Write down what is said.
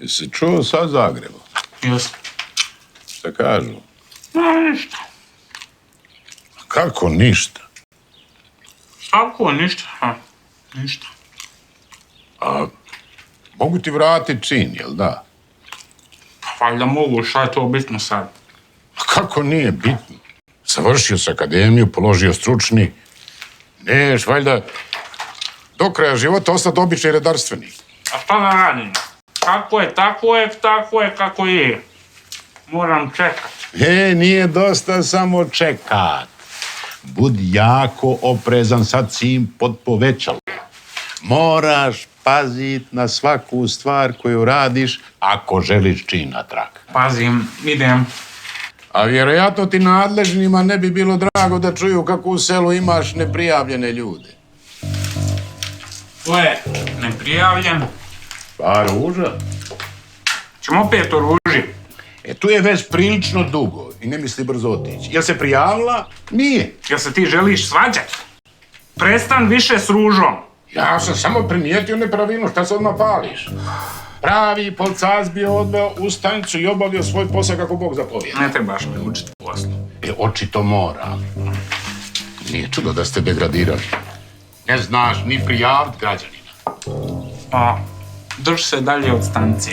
Jesi čuo sa Zagrebom? Jesam. Šta kažu? Ništa. Kako ništa? Kako ništa? Ništa. A mogu ti vratiti čin, jel da? Pa valjda mogu, šta je to bitno sad? A kako nije bitno? Završio s akademiju, položio stručni. Neš, valjda, do kraja života ostati obični redarstvenik. A šta da radim? Kako je, tako je kako je. Moram čekat. Nije dosta samo čekat. Budi jako oprezan, sad si im pod povećalom. Moraš pazit na svaku stvar koju radiš ako želiš čin natrag. Pazim, idem. A vjerojatno ti nadležnima ne bi bilo drago da čuju kako u selu imaš neprijavljene ljude. To je neprijavljen. Pa Ruža? Ćemo opet o Ruži. Tu je već prilično dugo i ne misli brzo otići. Jel se prijavila? Nije. Jel se ti želiš svađat? Prestan više s Ružom. Ja sam samo primijetio nepravilnost, šta se odmah pališ? Pravi policajac bio odveo u stanicu i obavio svoj posao kako Bog zapovijeda. Ne trebaš me učiti poslu. Očito moram. Nije čudo da ste degradirali. Ne znaš ni prijaviti građanina. Drž se dalje od stanice.